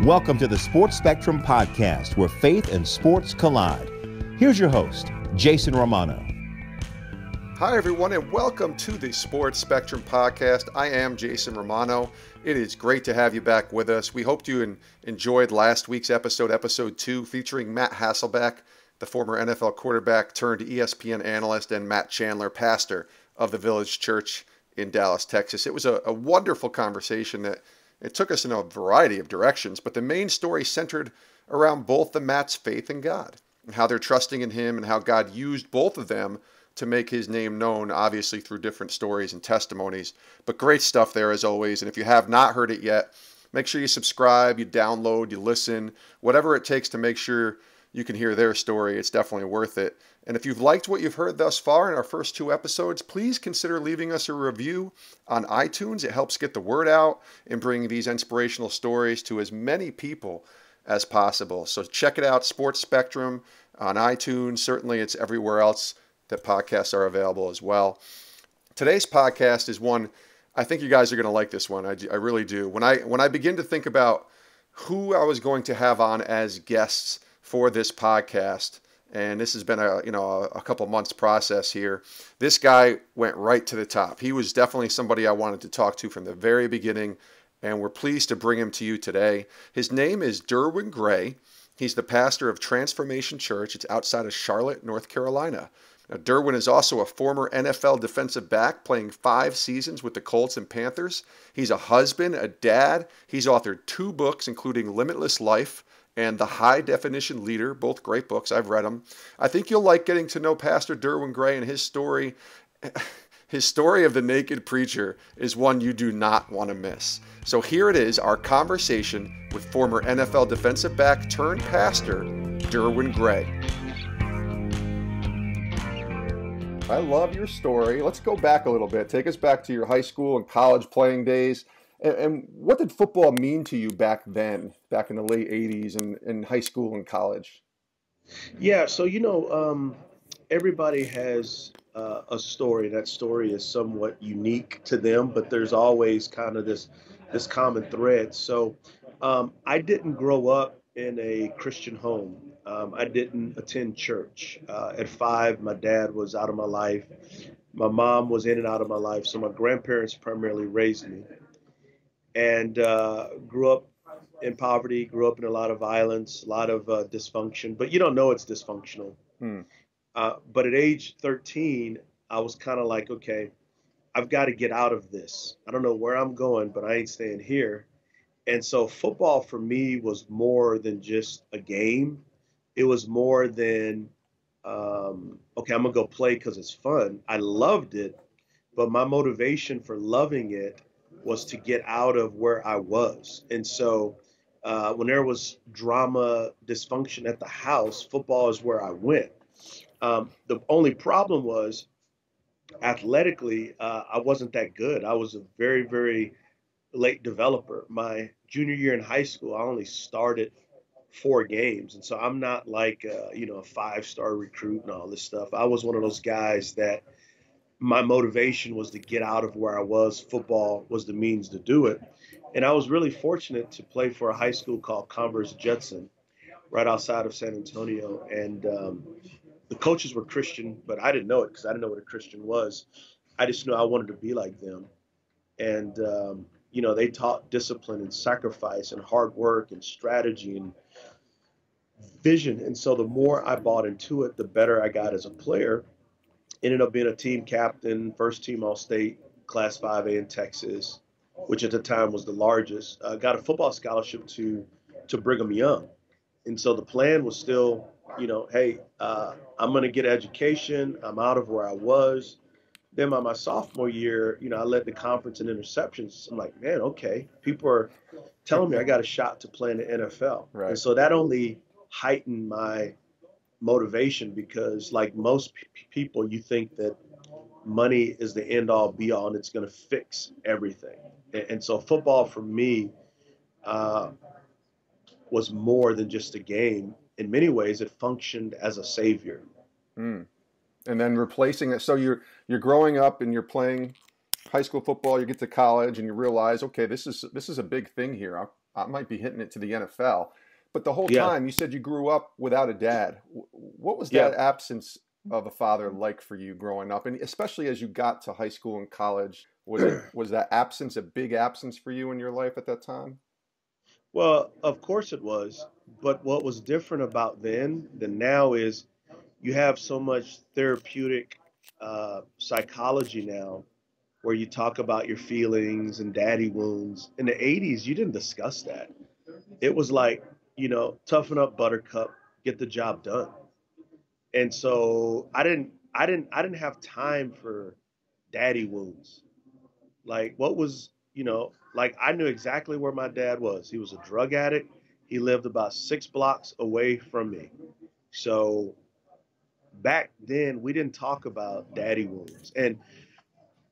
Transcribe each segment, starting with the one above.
Welcome to the Sports Spectrum Podcast, where faith and sports collide. Here's your host, Jason Romano. Hi, everyone, and welcome to the Sports Spectrum Podcast. I am Jason Romano. It is great to have you back with us. We hope you enjoyed last week's episode 2, featuring Matt Hasselbeck, the former NFL quarterback turned ESPN analyst, and Matt Chandler, pastor of the Village Church in Dallas, Texas. It was a wonderful conversation that it took us in a variety of directions, but the main story centered around both the Matt's faith in God and how they're trusting in Him and how God used both of them to make His name known, obviously through different stories and testimonies. But great stuff there as always. And if you have not heard it yet, make sure you subscribe, you download, you listen, whatever it takes to make sure you can hear their story. It's definitely worth it. And if you've liked what you've heard thus far in our first 2 episodes, please consider leaving us a review on iTunes. It helps get the word out and bring these inspirational stories to as many people as possible. So check it out, Sports Spectrum on iTunes. Certainly it's everywhere else that podcasts are available as well. Today's podcast is one, I think you guys are going to like this one. I really do. When I begin to think about who I was going to have on as guests for this podcast, and this has been a couple months process here, this guy went right to the top. He was definitely somebody I wanted to talk to from the very beginning, and we're pleased to bring him to you today. His name is Derwin Gray. He's the pastor of Transformation Church. It's outside of Charlotte, North Carolina. Now, Derwin is also a former NFL defensive back, playing 5 seasons with the Colts and Panthers. He's a husband, a dad. He's authored 2 books, including Limitless Life and The High Definition Leader, both great books. I've read them. I think you'll like getting to know Pastor Derwin Gray and his story. His story of the naked preacher is one you do not want to miss. So here it is, our conversation with former NFL defensive back turned pastor, Derwin Gray. I love your story. Let's go back a little bit. Take us back to your high school and college playing days. And what did football mean to you back then, back in the late 80s and in high school and college? Yeah, so, everybody has a story. That story is somewhat unique to them, but there's always kind of this common thread. So I didn't grow up in a Christian home. I didn't attend church. At 5, my dad was out of my life. My mom was in and out of my life. So my grandparents primarily raised me. And grew up in poverty, grew up in a lot of violence, a lot of dysfunction, but you don't know it's dysfunctional. But at age 13, I was kind of like, okay, I've got to get out of this. I don't know where I'm going, but I ain't staying here. And so football for me was more than just a game. It was more than, okay, I'm going to go play because it's fun. I loved it, but my motivation for loving it was to get out of where I was. And so when there was drama, dysfunction at the house, football is where I went. The only problem was athletically, I wasn't that good. I was a very, very late developer. My junior year in high school, I only started 4 games. And so I'm not like, a 5-star recruit and all this stuff. I was one of those guys that my motivation was to get out of where I was. Football was the means to do it. And I was really fortunate to play for a high school called Converse Judson, right outside of San Antonio. And the coaches were Christian, but I didn't know it because I didn't know what a Christian was. I just knew I wanted to be like them. And, they taught discipline and sacrifice and hard work and strategy and vision. And so the more I bought into it, the better I got as a player. Ended up being a team captain, first team All-State, Class 5A in Texas, which at the time was the largest. Got a football scholarship to Brigham Young. And so the plan was still, hey, I'm going to get education. I'm out of where I was. Then by my sophomore year, I led the conference in interceptions. I'm like, man, okay. People are telling me I got a shot to play in the NFL. Right. And so that only heightened my motivation because like most people, you think that money is the end all be all and it's going to fix everything. And so football for me was more than just a game. In many ways, it functioned as a savior. And then replacing it. So you're growing up and you're playing high school football, you get to college and you realize, okay, this is a big thing here. I might be hitting it to the NFL. But the whole Yeah. time you said you grew up without a dad. What was Yeah. that absence of a father like for you growing up? And especially as you got to high school and college, was that absence a big absence for you in your life at that time? Well, of course it was. But what was different about then than now is you have so much therapeutic psychology now where you talk about your feelings and daddy wounds. In the 80s, you didn't discuss that. It was like, toughen up, buttercup, get the job done. And so I didn't have time for daddy wounds. Like what was, like I knew exactly where my dad was. He was a drug addict. He lived about 6 blocks away from me. So back then we didn't talk about daddy wounds. And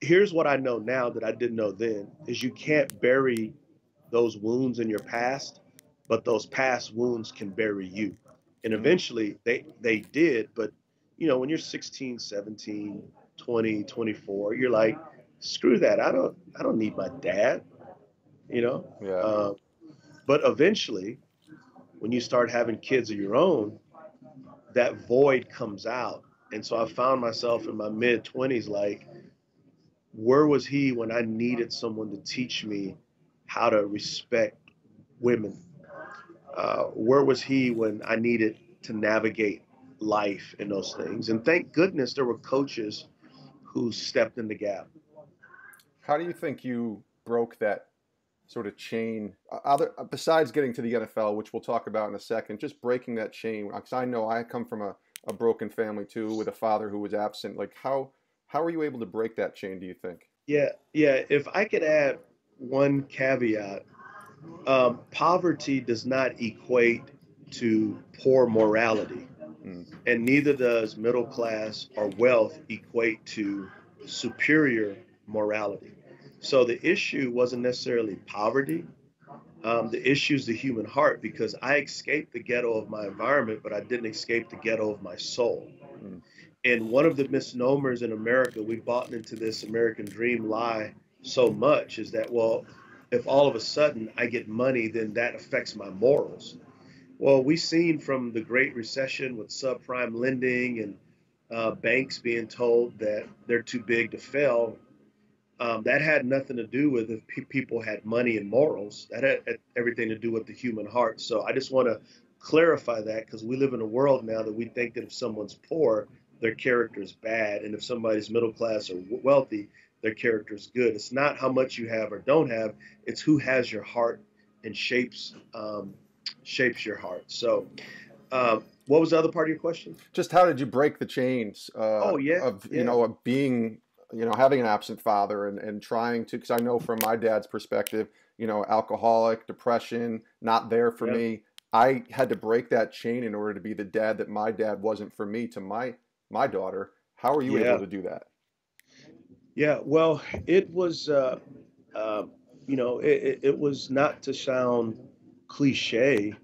here's what I know now that I didn't know then is you can't bury those wounds in your past, but those past wounds can bury you. And Mm. eventually they did, but when you're 16, 17, 20, 24, you're like, screw that. I don't need my dad, you know. Yeah. Uh, but eventually when you start having kids of your own, that void comes out. And so I found myself in my mid 20s like, where was he when I needed someone to teach me how to respect women? Where was he when I needed to navigate life and those things? And thank goodness there were coaches who stepped in the gap. How do you think you broke that sort of chain, other besides getting to the NFL, which we'll talk about in a second, just breaking that chain? Because I know I come from a broken family too, with a father who was absent. Like how are you able to break that chain, do you think? Yeah, yeah. If I could add one caveat, poverty does not equate to poor morality, Mm. and neither does middle class or wealth equate to superior morality. So the issue wasn't necessarily poverty. The issue is the human heart because I escaped the ghetto of my environment, but I didn't escape the ghetto of my soul. Mm. And one of the misnomers in America, we've bought into this American dream lie so much is that, well, if all of a sudden I get money, then that affects my morals. Well, we've seen from the Great Recession with subprime lending and banks being told that they're too big to fail. That had nothing to do with if people had money and morals. That had everything to do with the human heart. So I just want to clarify that because we live in a world now that we think that if someone's poor, their character is bad, and if somebody's middle class or wealthy, their character is good. It's not how much you have or don't have; it's who has your heart and shapes your heart. So, what was the other part of your question? Just how did you break the chains Oh yeah, of yeah, of being having an absent father and trying to, because I know from my dad's perspective, alcoholic, depression, not there for yeah, me. I had to break that chain in order to be the dad that my dad wasn't for me to my daughter. How are you able yeah, to do that? yeah. Well, it was, uh, it was not to sound cliche,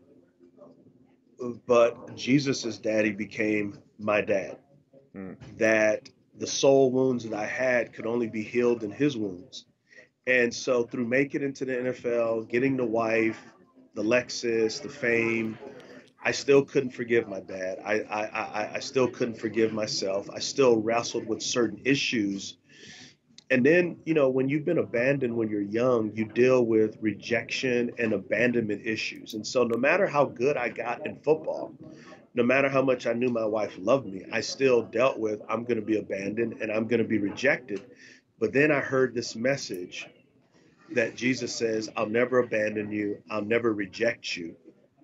but Jesus's daddy became my dad. Mm. That the soul wounds that I had could only be healed in his wounds. And so through making it into the NFL, getting the wife, the Lexus, the fame, I still couldn't forgive my dad. I still couldn't forgive myself. I still wrestled with certain issues. And then, when you've been abandoned when you're young, you deal with rejection and abandonment issues. And so no matter how good I got in football, no matter how much I knew my wife loved me, I still dealt with I'm going to be abandoned and I'm going to be rejected. But then I heard this message that Jesus says, I'll never abandon you. I'll never reject you.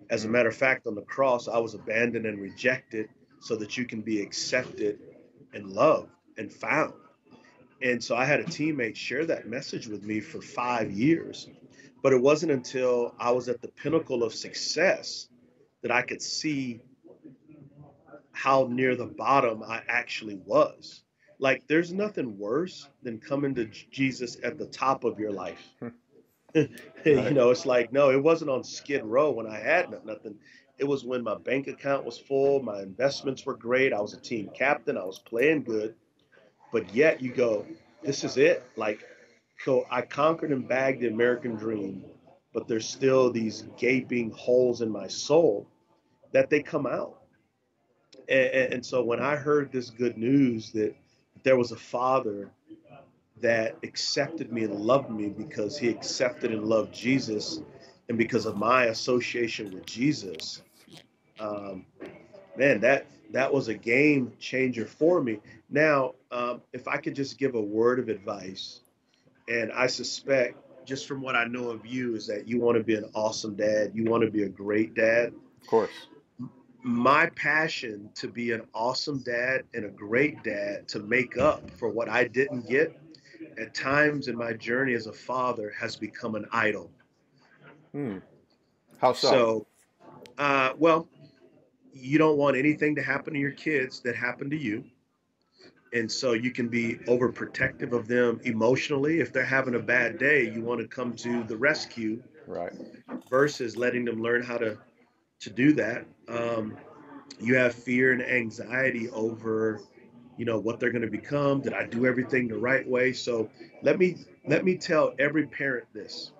As a Mm. matter of fact, on the cross, I was abandoned and rejected so that you can be accepted and loved and found. And so I had a teammate share that message with me for 5 years. But it wasn't until I was at the pinnacle of success that I could see how near the bottom I actually was. Like, there's nothing worse than coming to Jesus at the top of your life. Right. It's like, no, it wasn't on Skid Row when I had nothing. It was when my bank account was full, my investments were great, I was a team captain, I was playing good, but yet you go, this is it. Like, so I conquered and bagged the American dream. but there's still these gaping holes in my soul that they come out. And so when I heard this good news that there was a father that accepted me and loved me because he accepted and loved Jesus, and because of my association with Jesus, um, man, that was a game changer for me. Now, if I could just give a word of advice, and I suspect just from what I know of you is that you want to be an awesome dad, you want to be a great dad. Of course. My passion to be an awesome dad and a great dad, to make up for what I didn't get at times in my journey as a father, has become an idol. How so? So, well, you don't want anything to happen to your kids that happened to you. And so you can be overprotective of them emotionally. If they're having a bad day, you want to come to the rescue, Right. versus letting them learn how to do that. You have fear and anxiety over, what they're going to become. Did I do everything the right way? So let me tell every parent this.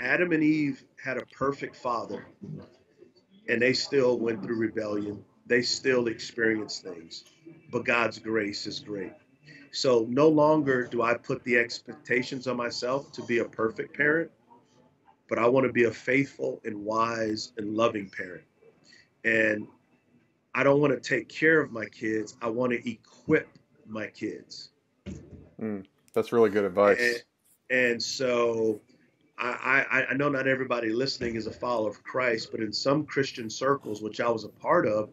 Adam and Eve had a perfect father, and they still went through rebellion. They still experienced things, but God's grace is great. So no longer do I put the expectations on myself to be a perfect parent, but I want to be a faithful and wise and loving parent. And I don't want to take care of my kids. I want to equip my kids. That's really good And, advice. and so I know not everybody listening is a follower of Christ, but in some Christian circles, which I was a part of,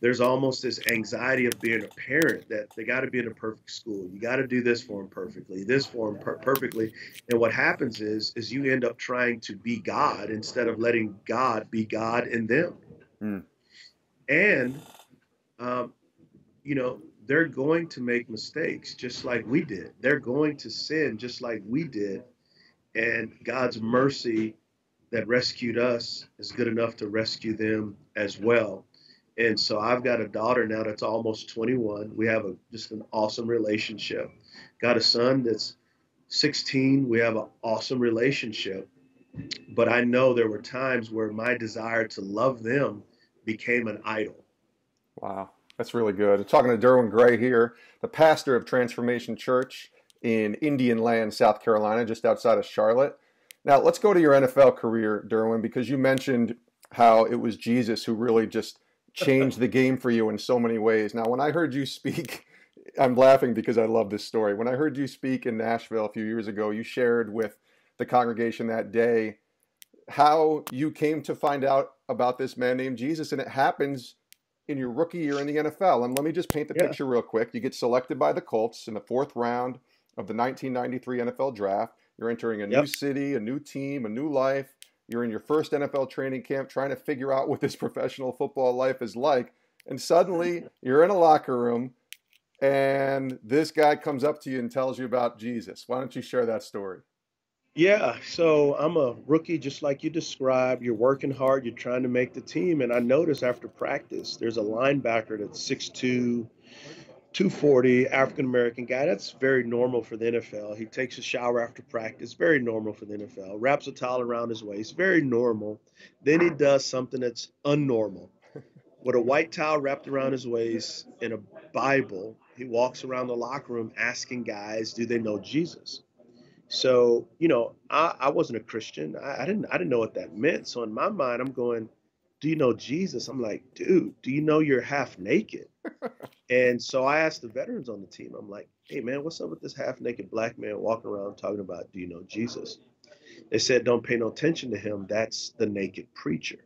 there's almost this anxiety of being a parent that they got to be in a perfect school. You got to do this for them perfectly, this for them perfectly. And what happens is you end up trying to be God instead of letting God be God in them. And, um, they're going to make mistakes just like we did. They're going to sin just like we did. And God's mercy that rescued us is good enough to rescue them as well. And so I've got a daughter now that's almost 21. We have just an awesome relationship. Got a son that's 16. We have an awesome relationship. But I know there were times where my desire to love them became an idol. Wow, that's really good. I'm talking to Derwin Gray here, the pastor of Transformation Church in Indian Land, South Carolina, just outside of Charlotte. Now, let's go to your NFL career, Derwin, because you mentioned how it was Jesus who really just changed the game for you in so many ways. Now, when I heard you speak, I'm laughing because I love this story. When I heard you speak in Nashville a few years ago, you shared with the congregation that day how you came to find out about this man named Jesus, and it happens in your rookie year in the NFL. And let me just paint the picture real quick. You get selected by the Colts in the 4th round of the 1993 NFL draft. You're entering a new city, a new team, a new life. You're in your first NFL training camp trying to figure out what this professional football life is like. And suddenly you're in a locker room and this guy comes up to you and tells you about Jesus. Why don't you share that story? Yeah, so I'm a rookie, just like you described. You're working hard, you're trying to make the team. And I noticed after practice, there's a linebacker that's 6'2", 240, African American guy. That's very normal for the NFL. He takes a shower after practice, very normal for the NFL. Wraps a towel around his waist, very normal. Then he does something that's unnormal. With a white towel wrapped around his waist and a Bible, he walks around the locker room asking guys, do they know Jesus? So, I wasn't a Christian. I didn't know what that meant. So in my mind, I'm going, do you know Jesus? I'm like, dude, do you know you're half naked? And so I asked the veterans on the team, I'm like, hey man, what's up with this half naked black man walking around talking about, do you know Jesus? They said, don't pay no attention to him. That's the naked preacher.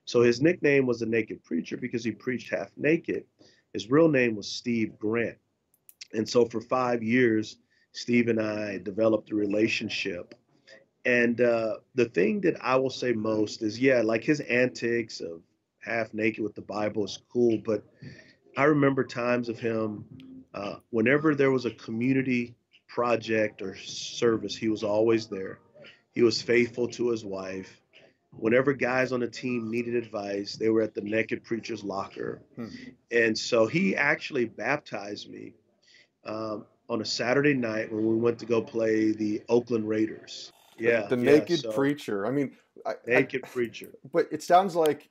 So his nickname was the naked preacher because he preached half naked. His real name was Steve Grant. And so for 5 years, Steve and I developed a relationship. And the thing that I will say most is, yeah, like his antics of half naked with the Bible is cool. But I remember times of him, whenever there was a community project or service, he was always there. He was faithful to his wife. Whenever guys on the team needed advice, they were at the naked preacher's locker. And so he actually baptized me on a Saturday night when we went to go play the Oakland Raiders. Yeah, The yeah. naked So preacher. I mean, naked preacher. but it sounds like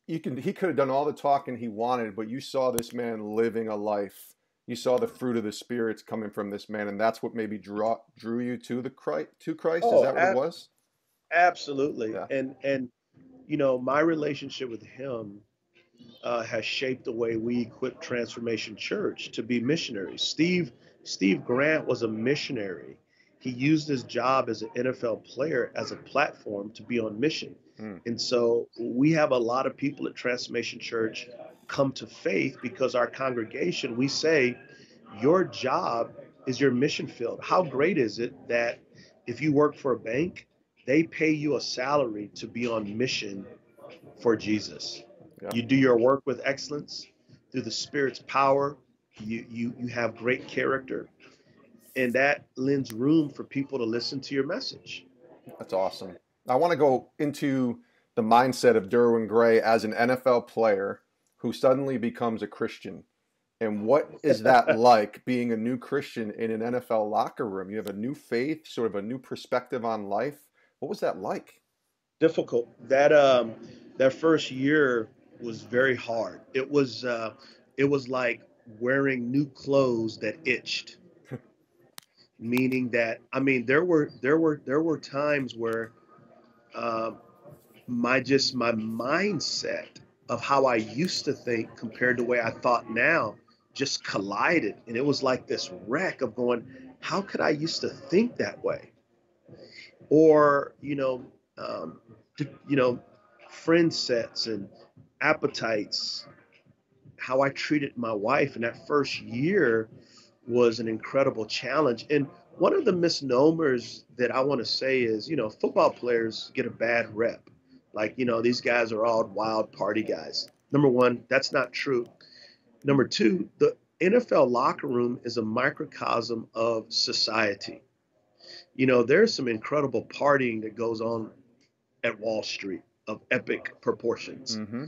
he could have done all the talking he wanted, but you saw this man living a life. You saw the fruit of the spirits coming from this man, and that's what maybe drew you to Christ. Is Oh, that what it was? absolutely. Yeah. And you know, my relationship with him has shaped the way we equip Transformation Church to be missionaries. Steve Grant was a missionary. He used his job as an NFL player as a platform to be on mission. Mm. And so we have a lot of people at Transformation Church come to faith because our congregation, we say, your job is your mission field. How great is it that if you work for a bank, they pay you a salary to be on mission for Jesus? Yeah. You do your work with excellence through the Spirit's power. You have great character, and that lends room for people to listen to your message. That's awesome. I want to go into the mindset of Derwin Gray as an NFL player who suddenly becomes a Christian. And what is that like, being a new Christian in an NFL locker room? You have a new faith, sort of a new perspective on life. What was that like? Difficult. That first year was very hard. It was like wearing new clothes that itched. Meaning that, I mean, there were times where uh, my mindset of how I used to think compared to the way I thought now just collided, and it was like this wreck of going, how could I used to think that way? Or you know, friend sets and appetites, how I treated my wife in that first year was an incredible challenge. And one of the misnomers that I want to say is, you know, football players get a bad rep. Like, you know, these guys are all wild party guys. Number one, that's not true. Number two, the NFL locker room is a microcosm of society. You know, there's some incredible partying that goes on at Wall Street of epic proportions. Mm-hmm.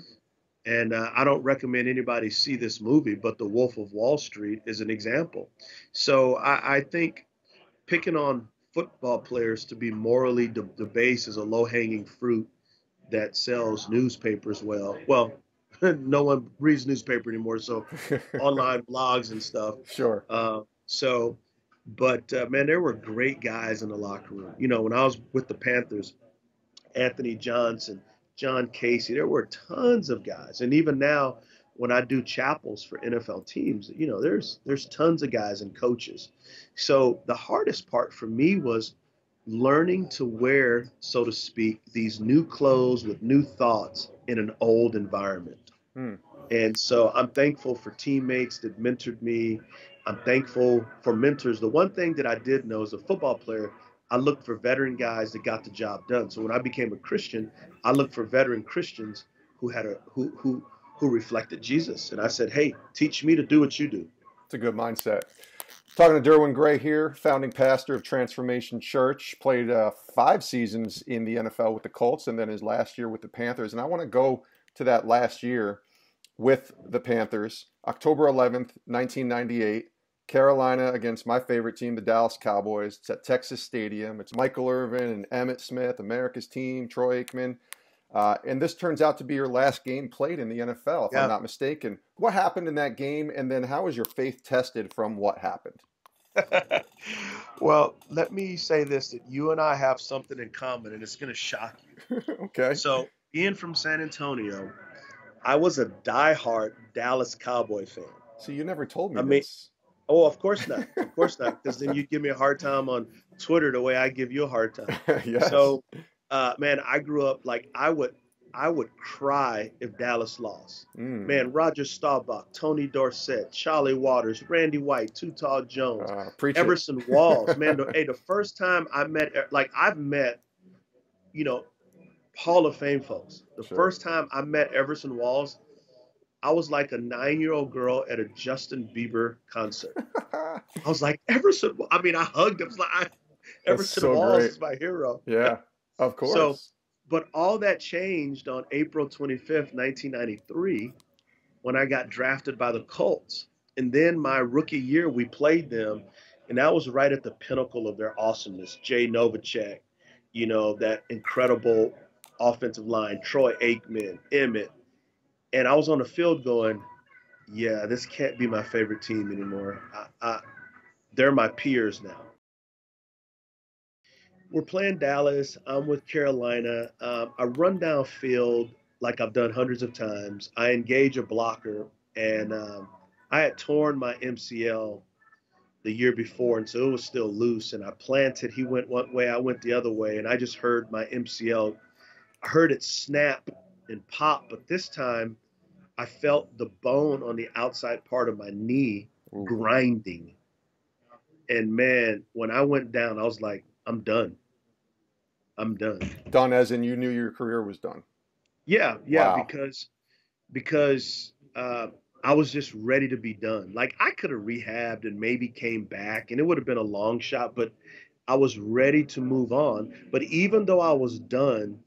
And I don't recommend anybody see this movie, but The Wolf of Wall Street is an example. So I think picking on football players to be morally debased is a low-hanging fruit that sells newspapers well. Well, no one reads newspaper anymore, so online blogs and stuff. Sure. But man, there were great guys in the locker room. You know, when I was with the Panthers, Anthony Johnson, John Casey. There were tons of guys, and even now, when I do chapels for NFL teams, you know, there's tons of guys and coaches. So the hardest part for me was learning to wear, so to speak, these new clothes with new thoughts in an old environment. Mm. And so I'm thankful for teammates that mentored me. I'm thankful for mentors. The one thing that I did know as a football player, I looked for veteran guys that got the job done. So when I became a Christian, I looked for veteran Christians who had who reflected Jesus. And I said, hey, teach me to do what you do. It's a good mindset. Talking to Derwin Gray here, founding pastor of Transformation Church, played 5 seasons in the NFL with the Colts and then his last year with the Panthers. And I want to go to that last year with the Panthers, October 11th, 1998. Carolina against my favorite team, the Dallas Cowboys. It's at Texas Stadium. It's Michael Irvin and Emmitt Smith, America's team, Troy Aikman. And this turns out to be your last game played in the NFL, if I'm not mistaken. What happened in that game, and then how was your faith tested from what happened? Well, let me say this, that you and I have something in common, and it's going to shock you. Okay. So, being from San Antonio, I was a diehard Dallas Cowboy fan. So you never told me this. Oh, of course not. Of course not. Because then you'd give me a hard time on Twitter the way I give you a hard time. Yes. So, man, I grew up like I would cry if Dallas lost. Man, Roger Staubach, Tony Dorsett, Charlie Waters, Randy White, Too Tall Jones, Everson Walls. Man, the first time I met, like I've met, you know, Hall of Fame folks. The first time I met Everson Walls, I was like a 9-year-old girl at a Justin Bieber concert. I was like, Everson. I mean, I hugged him. I was like, Everson Walls is my hero. Yeah, of course. So, but all that changed on April 25th, 1993, when I got drafted by the Colts. And then my rookie year, we played them, and that was right at the pinnacle of their awesomeness. Jay Novacek, that incredible offensive line, Troy Aikman, Emmett. And I was on the field going, yeah, this can't be my favorite team anymore. They're my peers now. We're playing Dallas. I'm with Carolina. I run downfield like I've done hundreds of times. I engage a blocker, and I had torn my MCL the year before, and so it was still loose. And I planted. He went one way, I went the other way, and I just heard my MCL. I heard it snap and pop, but this time I felt the bone on the outside part of my knee grinding. And man, when I went down, I was like, I'm done. I'm done. Done as in you knew your career was done. Yeah, Wow. because I was just ready to be done. Like I could have rehabbed and maybe came back, and it would have been a long shot, but I was ready to move on. But even though I was done,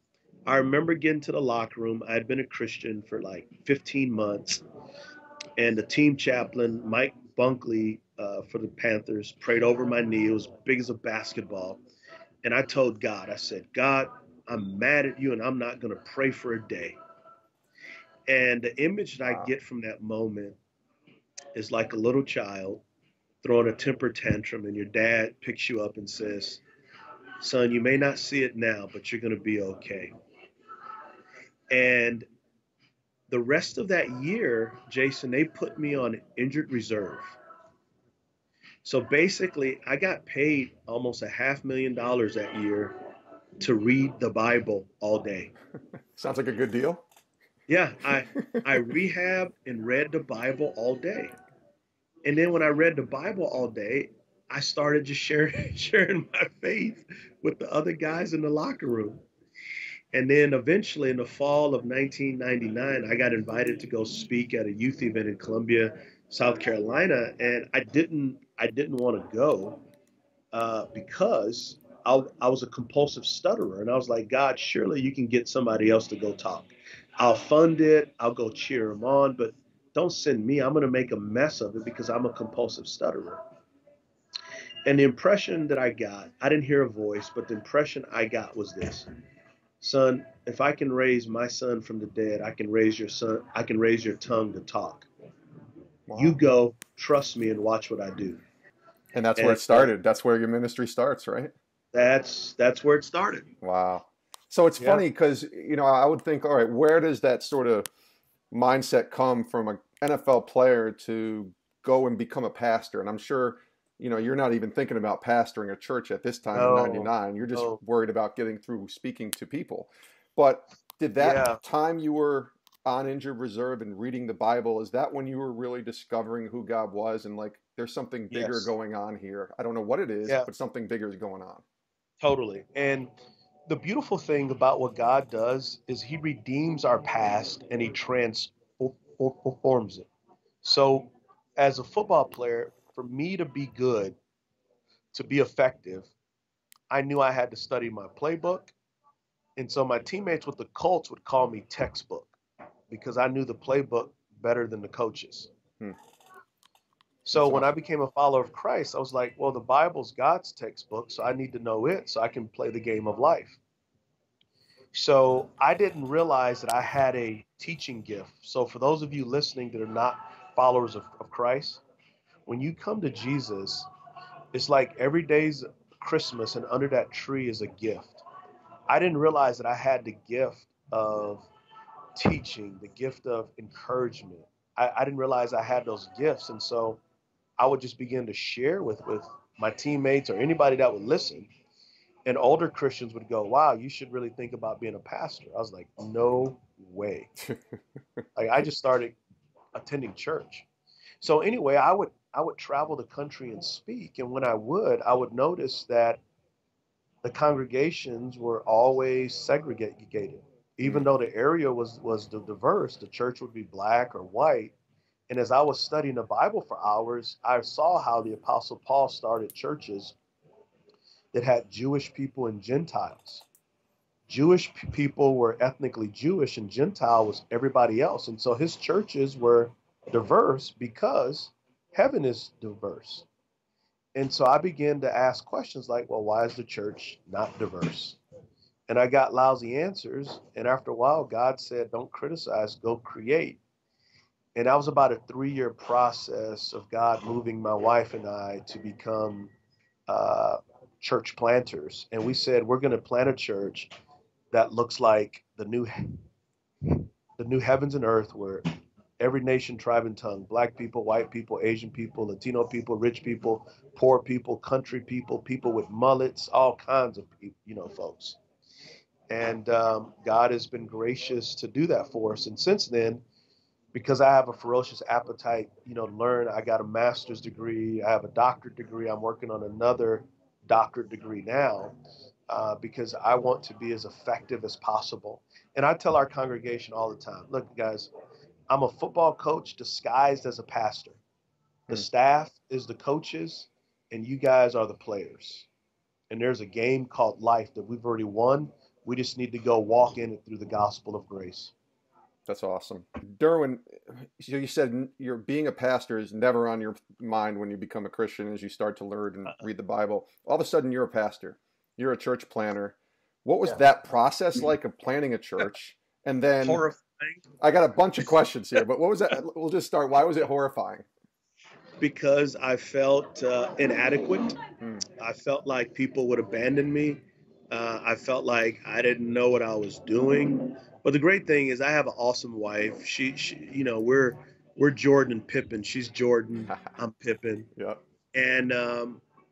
I remember getting to the locker room. I had been a Christian for like 15 months, and the team chaplain, Mike Bunkley, for the Panthers, prayed over my knee. It was big as a basketball. And I told God, I said, God, I'm mad at you and I'm not going to pray for a day. And the image that I get from that moment is like a little child throwing a temper tantrum, and your dad picks you up and says, son, you may not see it now, but you're going to be okay. And the rest of that year, Jason, they put me on injured reserve. So basically, I got paid almost $500,000 that year to read the Bible all day. Sounds like a good deal. Yeah, I rehabbed and read the Bible all day. And then when I read the Bible all day, I started just sharing my faith with the other guys in the locker room. And then eventually in the fall of 1999, I got invited to go speak at a youth event in Columbia, South Carolina. And I didn't want to go because I was a compulsive stutterer. And I was like, God, surely you can get somebody else to go talk. I'll fund it. I'll go cheer them on, but don't send me. I'm going to make a mess of it because I'm a compulsive stutterer. And the impression that I got, I didn't hear a voice, but the impression I got was this: son, if I can raise my son from the dead, I can raise your son. I can raise your tongue to talk. Wow. You go, trust me, and watch what I do. And that's where it started. That's where your ministry starts, right? That's where it started. Wow. So it's funny because, I would think, all right, where does that sort of mindset come from an NFL player to go and become a pastor? And I'm sure, you're not even thinking about pastoring a church at this time in 99. You're just worried about getting through speaking to people. But did that time you were on injured reserve and reading the Bible, is that when you were really discovering who God was and like, there's something bigger going on here? I don't know what it is, but something bigger is going on. Totally. And the beautiful thing about what God does is he redeems our past and he transforms it. So as a football player, for me to be good, to be effective, I knew I had to study my playbook. And so my teammates with the Colts would call me textbook because I knew the playbook better than the coaches. So when I became a follower of Christ, I was like, well, the Bible's God's textbook, so I need to know it so I can play the game of life. So I didn't realize that I had a teaching gift. So for those of you listening that are not followers of Christ, when you come to Jesus, it's like every day's Christmas and under that tree is a gift. I didn't realize that I had the gift of teaching, the gift of encouragement. I didn't realize I had those gifts. And so I would just begin to share with my teammates or anybody that would listen. And older Christians would go, wow, you should really think about being a pastor. I was like, no way. Like I just started attending church. So anyway, I would travel the country and speak. And when I would notice that the congregations were always segregated. Even though the area was diverse, the church would be black or white. And as I was studying the Bible for hours, I saw how the Apostle Paul started churches that had Jewish people and Gentiles. Jewish people were ethnically Jewish and Gentile was everybody else. And so his churches were diverse because heaven is diverse. And so I began to ask questions like, well, why is the church not diverse? And I got lousy answers. And after a while, God said, don't criticize, go create. And that was about a 3-year process of God moving my wife and I to become church planters. And we said, we're going to plant a church that looks like the new heavens and earth, where every nation, tribe, and tongue, black people, white people, Asian people, Latino people, rich people, poor people, country people, people with mullets, all kinds of people, folks. And God has been gracious to do that for us. And since then, because I have a ferocious appetite, to learn, I got a master's degree, I have a doctorate degree, I'm working on another doctorate degree now, because I want to be as effective as possible. And I tell our congregation all the time, look, guys, I'm a football coach disguised as a pastor. The staff is the coaches, and you guys are the players. And there's a game called life that we've already won. We just need to go walk in it through the gospel of grace. That's awesome. Derwin, so you said you're being a pastor is never on your mind when you become a Christian as you start to learn and read the Bible. All of a sudden, you're a pastor. You're a church planner. What was that process like of planning a church? And then Horrifying. I got a bunch of questions here, but what was that? We'll just start. Why was it horrifying? Because I felt inadequate. I felt like people would abandon me. I felt like I didn't know what I was doing. But the great thing is I have an awesome wife. She we're Jordan and Pippen. She's Jordan. I'm Pippen. Yep. And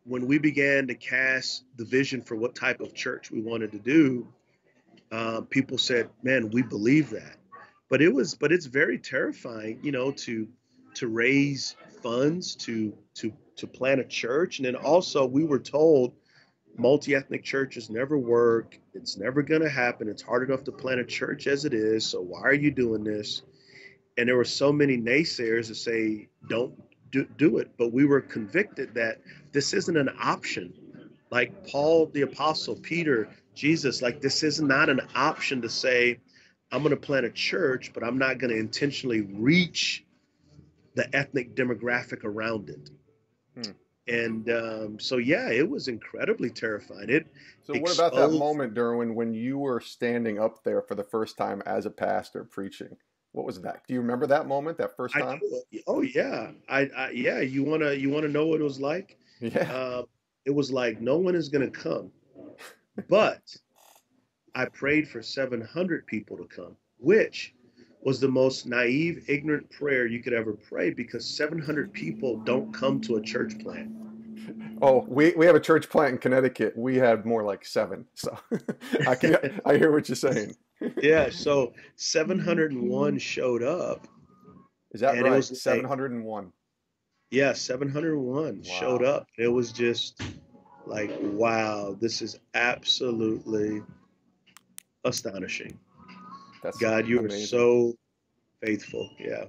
when we began to cast the vision for what type of church we wanted to do, people said, "Man, we believe that." But it's very terrifying, to raise funds to plant a church. And then also we were told multi-ethnic churches never work. It's never going to happen. It's hard enough to plant a church as it is. So why are you doing this? And there were so many naysayers that say, don't do it. But we were convicted that this isn't an option. Like Paul, the apostle, Peter, Jesus, like this is not an option to say, I'm going to plant a church, but I'm not going to intentionally reach the ethnic demographic around it. And so, yeah, it was incredibly terrifying. So what about that moment, Derwin, when you were standing up there for the first time as a pastor preaching? What was that? Do you remember that moment, that first time? Oh, yeah. Yeah. You wanna know what it was like? Yeah. It was like no one is going to come, but I prayed for 700 people to come, which was the most naive, ignorant prayer you could ever pray, because 700 people don't come to a church plant. Oh, we have a church plant in Connecticut. We had more like 7. So I hear what you're saying. Yeah, so 701 showed up. Is that right? 701. Yeah, 701 showed up. It was just like, wow, this is absolutely astonishing. That's God, you amazing. are so faithful. Yeah.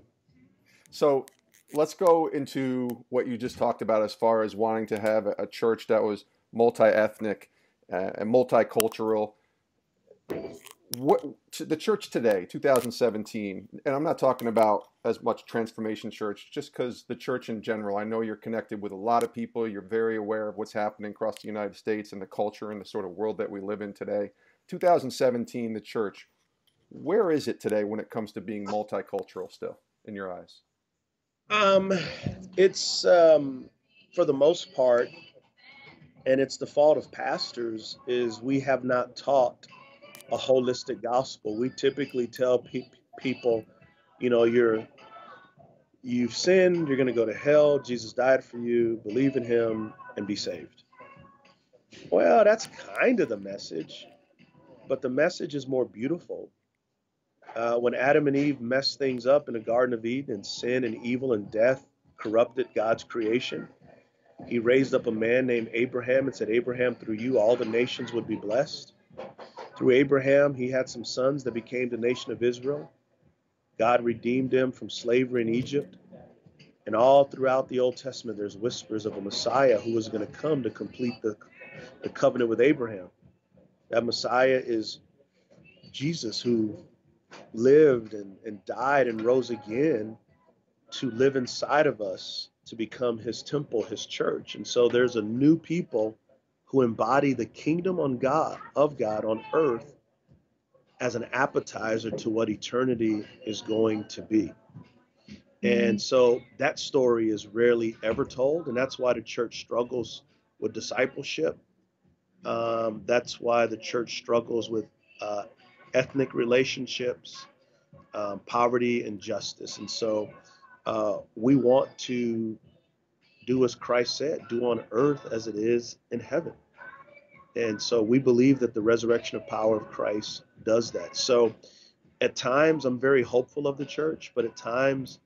So let's go into what you just talked about as far as wanting to have a church that was multi-ethnic and multicultural. What the church today, 2017, and I'm not talking about as much Transformation Church, just because the church in general, I know you're connected with a lot of people. You're very aware of what's happening across the United States and the culture and the sort of world that we live in today. 2017, the church, where is it today when it comes to being multicultural still, in your eyes? It's for the most part, and it's the fault of pastors, is we have not taught a holistic gospel. We typically tell people, you've sinned, you're going to go to hell, Jesus died for you, believe in him, and be saved. Well, that's kind of the message, but the message is more beautiful. When Adam and Eve messed things up in the Garden of Eden, and sin and evil and death corrupted God's creation, he raised up a man named Abraham and said, Abraham, through you, all the nations would be blessed. Through Abraham, he had some sons that became the nation of Israel. God redeemed them from slavery in Egypt. And all throughout the Old Testament, there's whispers of a Messiah who was going to come to complete the covenant with Abraham. That Messiah is Jesus, who lived and died and rose again to live inside of us, to become his temple, his church. And so there's a new people who embody the kingdom of God on earth as an appetizer to what eternity is going to be. And so that story is rarely ever told, and that's why the church struggles with discipleship. That's why the church struggles with ethnic relationships, poverty, and justice. And so we want to do as Christ said, do on earth as it is in heaven. And so we believe that the resurrection of power of Christ does that. So at times I'm very hopeful of the church, but at times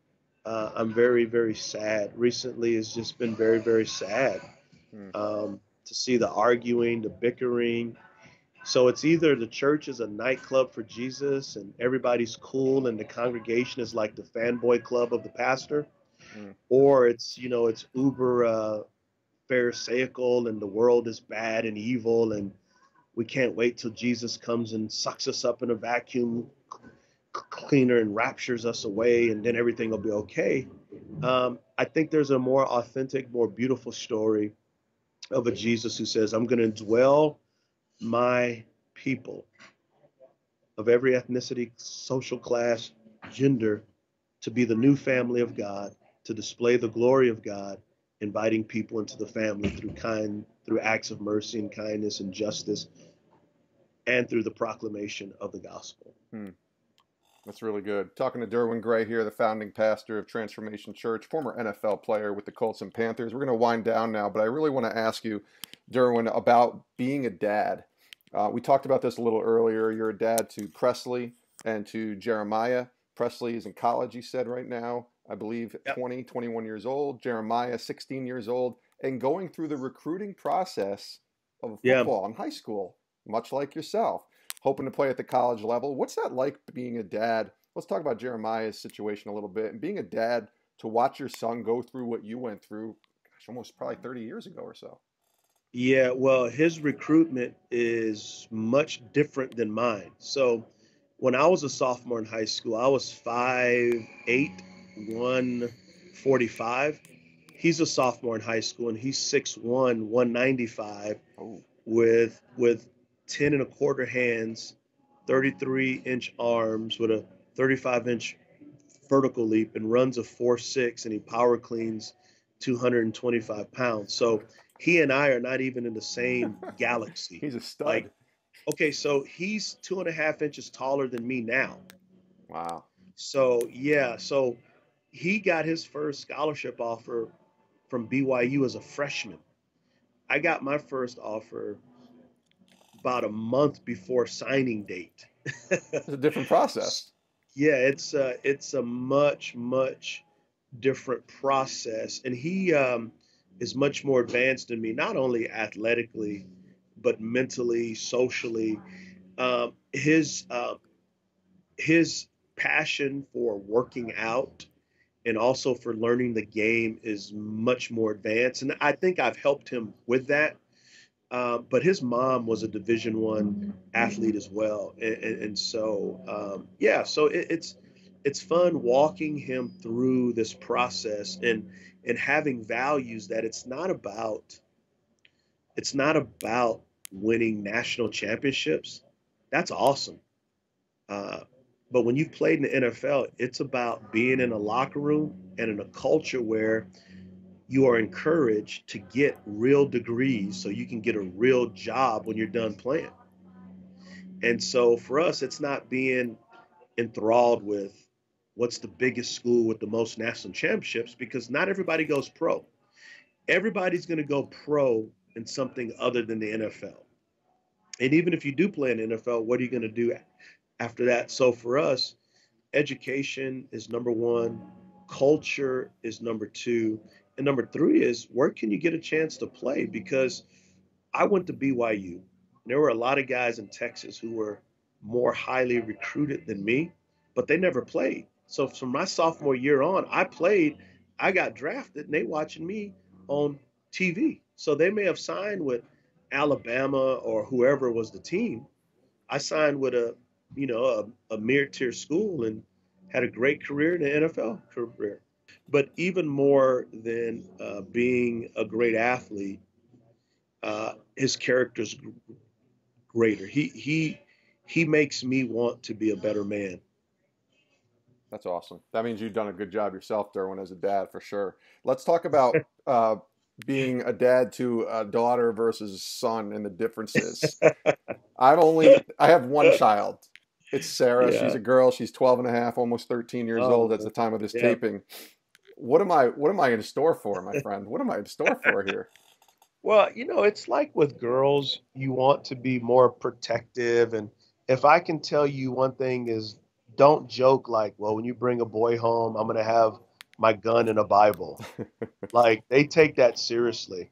I'm very, very sad. Recently it's just been very, very sad to see the arguing, the bickering. So it's either the church is a nightclub for Jesus and everybody's cool and the congregation is like the fanboy club of the pastor, or it's, it's uber pharisaical and the world is bad and evil and we can't wait till Jesus comes and sucks us up in a vacuum cleaner and raptures us away and then everything will be okay. I think there's a more authentic, more beautiful story of a Jesus who says, I'm going to dwell my people of every ethnicity, social class, gender, to be the new family of God, to display the glory of God, inviting people into the family through acts of mercy and kindness and justice, and through the proclamation of the gospel. That's really good. Talking to Derwin Gray here, the founding pastor of Transformation Church, former NFL player with the Colts and Panthers. We're going to wind down now, but I really want to ask you, Derwin, about being a dad. We talked about this a little earlier. You're a dad to Presley and to Jeremiah. Presley is in college, you said, right now, I believe 20, 21 years old. Jeremiah, 16 years old, and going through the recruiting process of football in high school, much like yourself, hoping to play at the college level. What's that like being a dad? Let's talk about Jeremiah's situation a little bit, and being a dad to watch your son go through what you went through, almost probably 30 years ago or so. Yeah, well, his recruitment is much different than mine. So when I was a sophomore in high school, I was 5'8", 145. He's a sophomore in high school, and he's 6'1", 195, with 10 and a quarter hands, 33-inch arms, with a 35-inch vertical leap, and runs a 4.6, and he power cleans 225 pounds. So he and I are not even in the same galaxy. He's a stud. Okay, so he's 2.5 inches taller than me now. Wow. So he got his first scholarship offer from BYU as a freshman. I got my first offer about a month before signing date. It's a different process. Yeah, it's a much, much different process. And he is much more advanced than me, not only athletically, but mentally, socially. His passion for working out and also for learning the game is much more advanced. And I think I've helped him with that. But his mom was a Division I athlete as well. And so, so it's fun walking him through this process and having values that it's not about winning national championships. That's awesome. But when you've played in the NFL, it's about being in a locker room and in a culture where you are encouraged to get real degrees so you can get a real job when you're done playing. And so for us, it's not being enthralled with what's the biggest school with the most national championships, because not everybody goes pro. Everybody's going to go pro in something other than the NFL. And even if you do play in the NFL, what are you going to do after that? So for us, education is number one, culture is number two, and number three is where can you get a chance to play? Because I went to BYU, and there were a lot of guys in Texas who were more highly recruited than me, but they never played. So from my sophomore year on, I played, I got drafted, and they watching me on TV. So they may have signed with Alabama or whoever was the team. I signed with a mid-tier school and had a great career in the NFL career. But even more than being a great athlete his character's greater. He makes me want to be a better man. That's awesome. That means you've done a good job yourself, Derwin, as a dad, for sure. Let's talk about being a dad to a daughter versus son and the differences. I have one child. It's Sarah. Yeah. She's a girl. She's 12 and a half, almost 13 years old at the time of this taping. What am I in store for, my friend? What am I in store for here? Well, it's like with girls, you want to be more protective. And if I can tell you one thing is, don't joke like, well, when you bring a boy home, I'm going to have my gun and a Bible. Like, they take that seriously.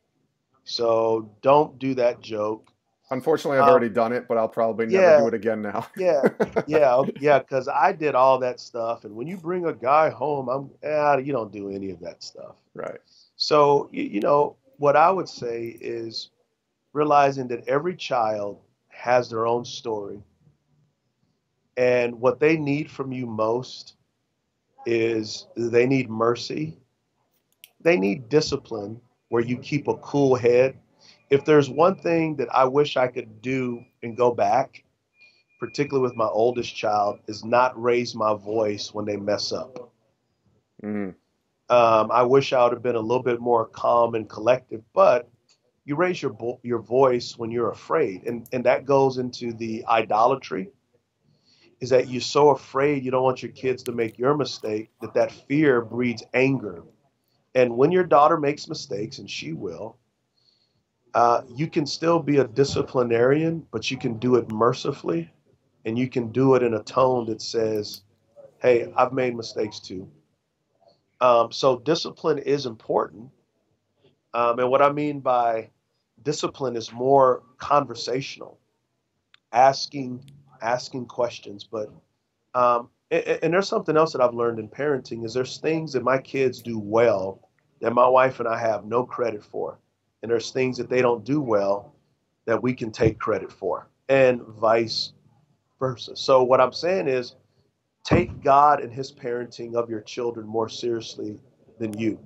So don't do that joke. Unfortunately, I've already done it, but I'll probably never do it again now. Yeah, because I did all that stuff. And when you bring a guy home, you don't do any of that stuff. Right. So, what I would say is realizing that every child has their own story. And what they need from you most is they need mercy. They need discipline where you keep a cool head. If there's one thing that I wish I could do and go back, particularly with my oldest child, is not raise my voice when they mess up. Mm-hmm. I wish I would have been a little bit more calm and collective, but you raise your voice when you're afraid. And that goes into the idolatry, is that you're so afraid you don't want your kids to make your mistake, that fear breeds anger. And when your daughter makes mistakes, and she will, you can still be a disciplinarian, but you can do it mercifully, and you can do it in a tone that says, hey, I've made mistakes too. So discipline is important. And what I mean by discipline is more conversational, asking questions. But and there's something else that I've learned in parenting is there's things that my kids do well that my wife and I have no credit for. And there's things that they don't do well that we can take credit for, and vice versa. So what I'm saying is, take God and his parenting of your children more seriously than you.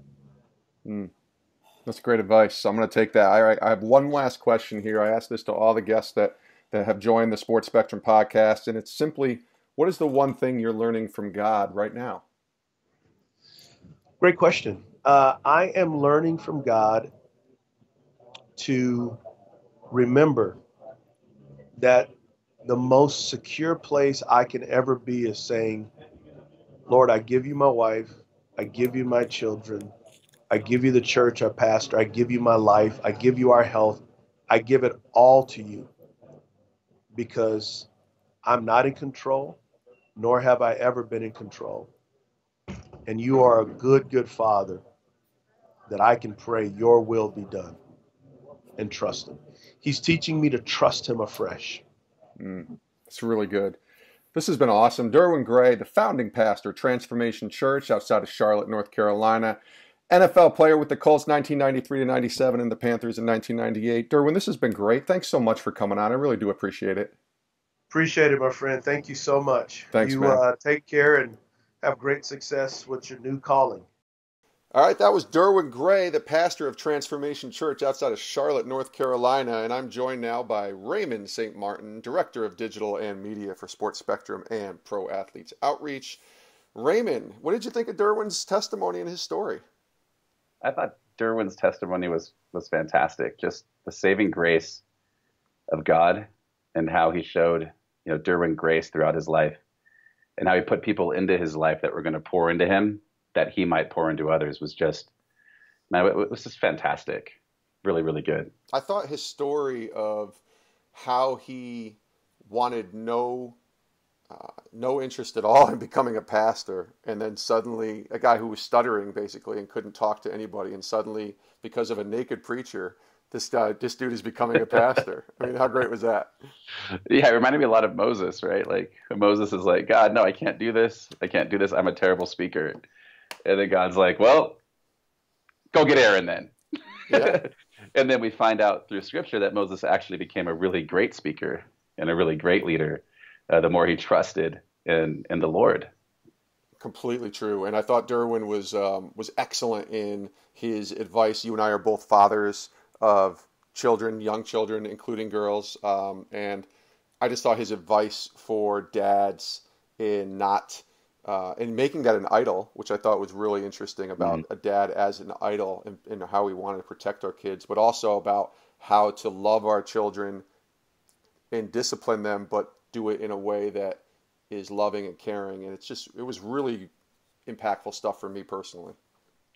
That's great advice. So I'm going to take that. All right, I have one last question here. I ask this to all the guests that have joined the Sports Spectrum podcast, and it's simply, what is the one thing you're learning from God right now? Great question. I am learning from God to remember that the most secure place I can ever be is saying, Lord, I give you my wife, I give you my children, I give you the church I pastor, I give you my life, I give you our health, I give it all to you, because I'm not in control, nor have I ever been in control. And you are a good Father that I can pray your will be done and trust him. He's teaching me to trust him afresh. It's really good. This has been awesome. Derwin Gray, the founding pastor, Transformation Church outside of Charlotte, North Carolina. NFL player with the Colts 1993-97 and the Panthers in 1998. Derwin, this has been great. Thanks so much for coming on. I really do appreciate it. Appreciate it, my friend. Thank you so much. Thanks, man. Take care and have great success with your new calling. All right, that was Derwin Gray, the pastor of Transformation Church outside of Charlotte, North Carolina, and I'm joined now by Raymond St. Martin, Director of Digital and Media for Sports Spectrum and Pro Athletes Outreach. Raymond, what did you think of Derwin's testimony and his story? I thought Derwin's testimony was fantastic. Just the saving grace of God and how he showed, Derwin grace throughout his life, and how he put people into his life that were going to pour into him, that he might pour into others, was just, man, it was just fantastic. Really, really good. I thought his story of how he wanted no interest at all in becoming a pastor, and then suddenly a guy who was stuttering basically and couldn't talk to anybody, and suddenly because of a naked preacher, this dude is becoming a pastor. I mean, how great was that? Yeah, it reminded me a lot of Moses, right? Like Moses is like, God, no, I can't do this. I'm a terrible speaker. And then God's like, well, go get Aaron then. Yeah. And then we find out through scripture that Moses actually became a really great speaker and a really great leader the more he trusted in the Lord. Completely true. And I thought Derwin was excellent in his advice. You and I are both fathers of children, young children, including girls. And I just thought his advice for dads in not in making that an idol, which I thought was really interesting about a dad as an idol and how we wanted to protect our kids, but also about how to love our children and discipline them, but do it in a way that is loving and caring. And it was really impactful stuff for me personally.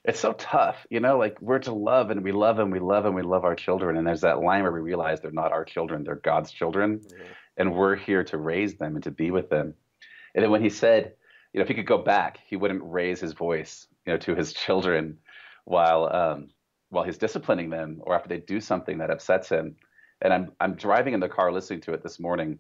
It's so tough, like we're to love and we love and we love and we love our children. And there's that line where we realize they're not our children, they're God's children. Yeah. And we're here to raise them and to be with them. And then when he said, if he could go back, he wouldn't raise his voice, to his children while he's disciplining them or after they do something that upsets him. And I'm driving in the car listening to it this morning,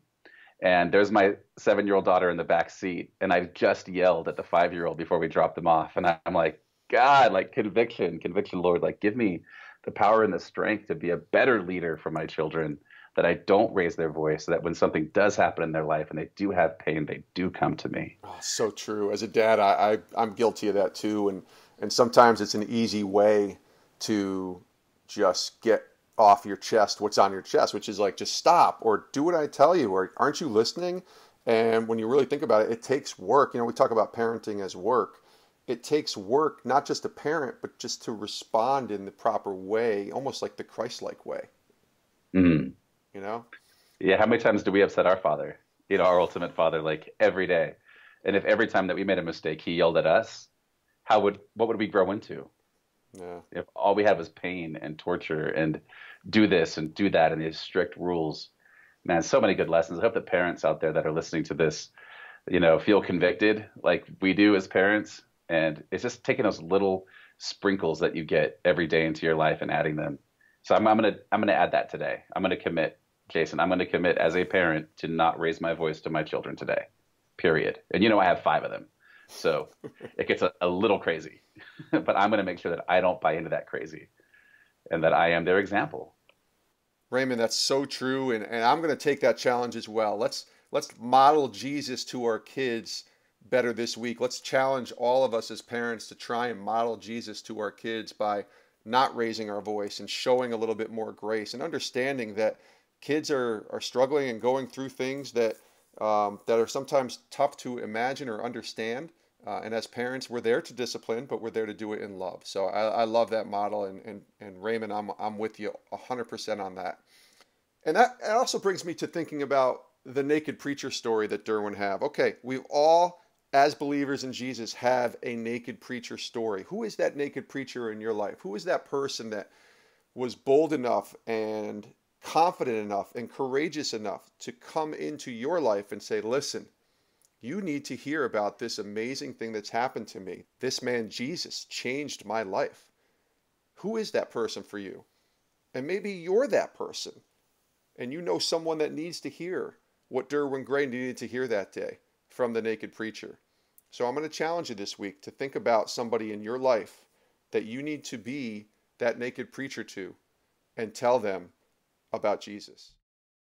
and there's my 7-year-old daughter in the back seat, and I just yelled at the 5-year-old before we dropped them off, and I'm like, God, like conviction, Lord, like give me the power and the strength to be a better leader for my children, that I don't raise their voice, so that when something does happen in their life and they do have pain, they do come to me. Oh, so true. As a dad, I'm guilty of that too. And sometimes it's an easy way to just get off your chest what's on your chest, which is like, just stop or do what I tell you, or aren't you listening? And when you really think about it, it takes work. We talk about parenting as work. It takes work, not just to parent, but just to respond in the proper way, almost like the Christ-like way. Mm-hmm. Yeah, how many times do we upset our Father, our ultimate Father, like every day? And if every time that we made a mistake, he yelled at us, what would we grow into? Yeah. If all we had was pain and torture and do this and do that and these strict rules, man, so many good lessons. I hope the parents out there that are listening to this, feel convicted like we do as parents. And it's just taking those little sprinkles that you get every day into your life and adding them. So I'm gonna add that today. I'm gonna commit, Jason. I'm gonna commit as a parent to not raise my voice to my children today. Period. And I have 5 of them, so it gets a little crazy. But I'm gonna make sure that I don't buy into that crazy, and that I am their example. Raymond, that's so true, and I'm gonna take that challenge as well. Let's model Jesus to our kids better this week. Let's challenge all of us as parents to try and model Jesus to our kids by not raising our voice and showing a little bit more grace and understanding that kids are struggling and going through things that are sometimes tough to imagine or understand. And as parents, we're there to discipline, but we're there to do it in love. So I love that model. And Raymond, I'm with you 100% on that. And that also brings me to thinking about the naked preacher story that Derwin have. Okay, we've all, as believers in Jesus, have a naked preacher story. Who is that naked preacher in your life? Who is that person that was bold enough and confident enough and courageous enough to come into your life and say, listen, you need to hear about this amazing thing that's happened to me. This man, Jesus, changed my life. Who is that person for you? And maybe you're that person, and you know someone that needs to hear what Derwin Gray needed to hear that day from the naked preacher. So I'm going to challenge you this week to think about somebody in your life that you need to be that naked preacher to and tell them about Jesus.